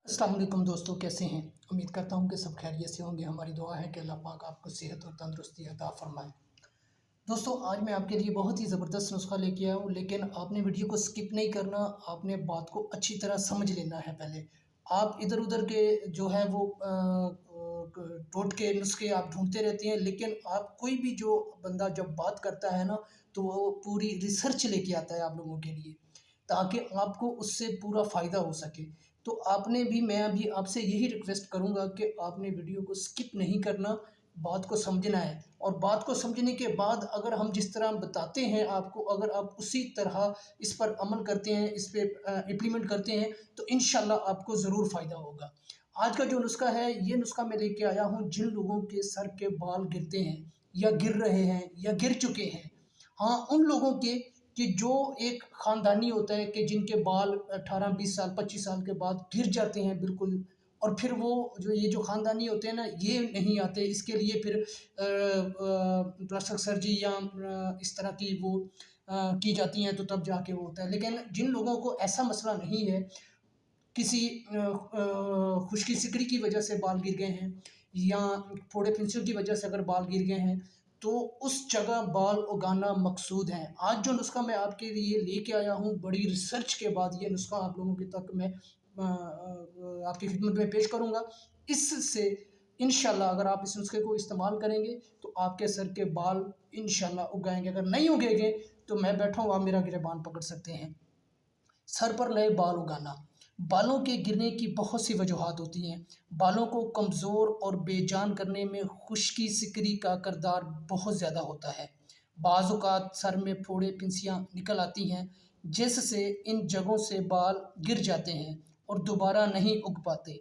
अस्सलाम वालेकुम दोस्तों, कैसे हैं। उम्मीद करता हूं कि सब खैरियत से होंगे। हमारी दुआ है कि अल्लाह पाक आपको सेहत और तंदुरुस्ती अता फरमाए। दोस्तों, आज मैं आपके लिए बहुत ही ज़बरदस्त नुस्खा लेके आया हूँ, लेकिन आपने वीडियो को स्किप नहीं करना। आपने बात को अच्छी तरह समझ लेना है पहले। आप इधर-उधर के जो है वो टोटके नुस्खे आप ढूँढते रहते हैं, लेकिन आप कोई भी जो बंदा जब बात करता है ना, तो वो पूरी रिसर्च लेके आता है आप लोगों के लिए, ताकि आपको उससे पूरा फ़ायदा हो सके। तो आपने भी मैं भी आपसे यही रिक्वेस्ट करूँगा कि आपने वीडियो को स्किप नहीं करना, बात को समझना है। और बात को समझने के बाद अगर हम जिस तरह बताते हैं आपको, अगर आप उसी तरह इस पर अमल करते हैं, इस पे इम्प्लीमेंट करते हैं, तो इंशाल्लाह आपको ज़रूर फ़ायदा होगा। आज का जो नुस्खा है, ये नुस्खा मैं लेके आया हूँ जिन लोगों के सर के बाल गिरते हैं या गिर रहे हैं या गिर चुके हैं। हाँ, उन लोगों के कि जो एक ख़ानदानी होता है कि जिनके बाल 18-20 साल, 25 साल के बाद गिर जाते हैं बिल्कुल, और फिर वो जो ख़ानदानी होते हैं ना, ये नहीं आते। इसके लिए फिर प्लास्टिक सर्जरी या इस तरह की वो की जाती हैं, तो तब जाके वो होता है। लेकिन जिन लोगों को ऐसा मसला नहीं है, किसी खुश्की सिकड़ी की वजह से बाल गिर गए हैं या फोड़े फिंसियों की वजह से अगर बाल गिर गए हैं, तो उस जगह बाल उगाना मकसूद है। आज जो नुस्खा मैं आपके लिए लेके आया हूँ, बड़ी रिसर्च के बाद ये नुस्खा आप लोगों के तक मैं आपकी खिदमत में पेश करूँगा। इससे इंशाल्लाह अगर आप इस नुस्खे को इस्तेमाल करेंगे, तो आपके सर के बाल इंशाल्लाह उगाएँगे। अगर नहीं उगेंगे, तो मैं बैठा हूँ, आप मेरा गिरेबान पकड़ सकते हैं। सर पर नए बाल उगाना। बालों के गिरने की बहुत सी वजूहात होती हैं। बालों को कमज़ोर और बेजान करने में खुश्की सिकरी का किरदार बहुत ज़्यादा होता है। बाज़ औक़ात सर में फोड़े फिंसियाँ निकल आती हैं, जिससे इन जगहों से बाल गिर जाते हैं और दोबारा नहीं उग पाते।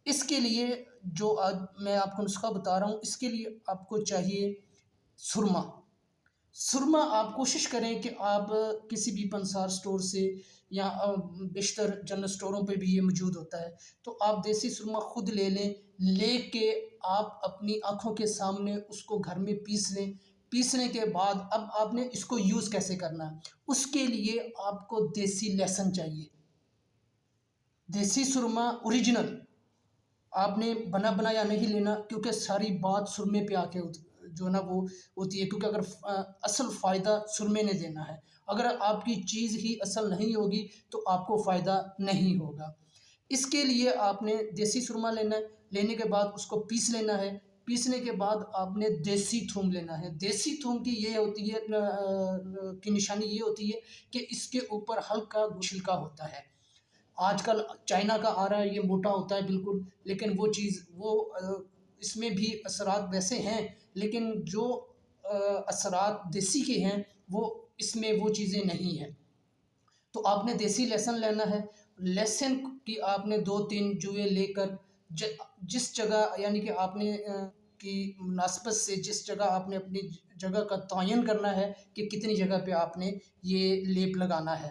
इसके लिए जो आज मैं आपको नुस्खा बता रहा हूँ, इसके लिए आपको चाहिए सुरमा। सुरमा आप कोशिश करें कि आप किसी भी पंसार स्टोर से या बेशतर जनरल स्टोरों पे भी ये मौजूद होता है, तो आप देसी सुरमा खुद ले लें। लेके आप अपनी आँखों के सामने उसको घर में पीस लें। पीसने के बाद अब आपने इसको यूज़ कैसे करना है, उसके लिए आपको देसी लहसुन चाहिए। देसी सुरमा ओरिजिनल आपने बना बनाया नहीं लेना, क्योंकि सारी बात सुरमे पे आके जो है ना वो होती है। क्योंकि अगर असल फ़ायदा सुरमे ने देना है। अगर आपकी चीज़ ही असल नहीं होगी, तो आपको फ़ायदा नहीं होगा। इसके लिए आपने देसी सुरमा लेना है। लेने के बाद उसको पीस लेना है। पीसने के बाद आपने देसी थूम लेना है। देसी थूम की ये होती है की निशानी ये होती है कि इसके ऊपर हल्का छिलका होता है। आजकल चाइना का आ रहा है, ये मोटा होता है बिल्कुल, लेकिन वो चीज़ वो इसमें भी असरात वैसे हैं, लेकिन जो असरात देसी के हैं, वो इसमें वो चीज़ें नहीं हैं। तो आपने देसी लहसुन लेना है। लहसुन की आपने 2-3 जुए लेकर ज जिस जगह यानी कि आपने की मुनासिबत से जिस जगह आपने अपनी जगह का तयन करना है कि कितनी जगह पे आपने ये लेप लगाना है।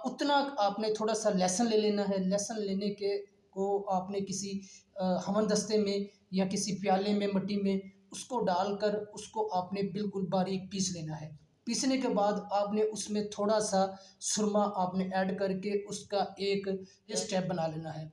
उतना आपने थोड़ा-सा लहसुन ले लेना है। लहसुन लेने के को आपने किसी हमन-दस्ते में या किसी प्याले में, मट्टी में उसको डालकर उसको आपने बिल्कुल बारीक पीस लेना है। पीसने के बाद आपने उसमें थोड़ा-सा सुरमा आपने ऐड करके उसका एक स्टेप बना लेना है।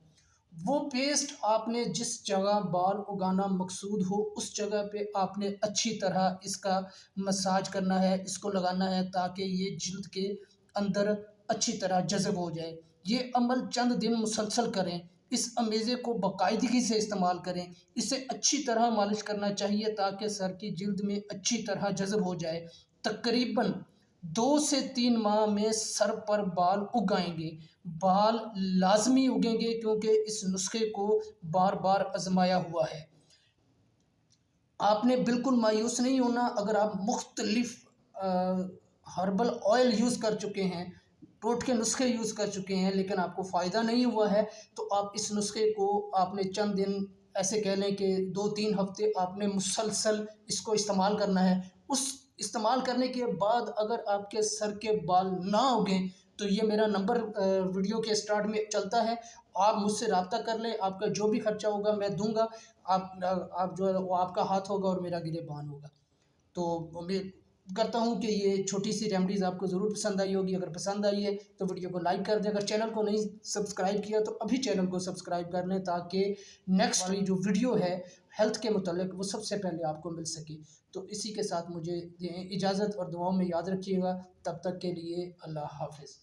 वो पेस्ट आपने जिस जगह बाल उगाना मकसूद हो, उस जगह पे आपने अच्छी तरह इसका मसाज करना है, इसको लगाना है, ताकि ये जिल्द के अंदर अच्छी तरह जज़ब हो जाए। ये अमल चंद दिन मुसलसल करें। इस अमेज़े को बाकायदगी से इस्तेमाल करें। इसे अच्छी तरह मालिश करना चाहिए, ताकि सर की जिल्द में अच्छी तरह जज़ब हो जाए। तकरीबन 2 से 3 माह में सर पर बाल उग आएँगे। बाल लाज़मी उगेंगे, क्योंकि इस नुस्खे को बार-बार आज़माया हुआ है। आपने बिल्कुल मायूस नहीं होना। अगर आप मुख्तलिफ़ हर्बल ऑयल यूज़ कर चुके हैं, टोटके नुस्खे यूज़ कर चुके हैं, लेकिन आपको फ़ायदा नहीं हुआ है, तो आप इस नुस्खे को आपने चंद दिन, ऐसे कह लें कि 2-3 हफ़्ते आपने मुसलसल इसको इस्तेमाल करना है। उस इस्तेमाल करने के बाद अगर आपके सर के बाल ना उगें, तो ये मेरा नंबर वीडियो के स्टार्ट में चलता है। आप मुझसे राब्ता कर लें, आपका जो भी खर्चा होगा मैं दूँगा। आप जो है वो आपका हाथ होगा और मेरा गिरेबान होगा। तो करता हूँ कि ये छोटी सी रेमेडीज़ आपको ज़रूर पसंद आई होगी। अगर पसंद आई है तो वीडियो को लाइक कर दें। अगर चैनल को नहीं सब्सक्राइब किया तो अभी चैनल को सब्सक्राइब कर लें, ताकि नेक्स्ट वाली जो वीडियो है हेल्थ के मुतालिक वो सबसे पहले आपको मिल सके। तो इसी के साथ मुझे दें इजाज़त और दुआओं में याद रखिएगा। तब तक के लिए अल्लाह हाफ़िज़।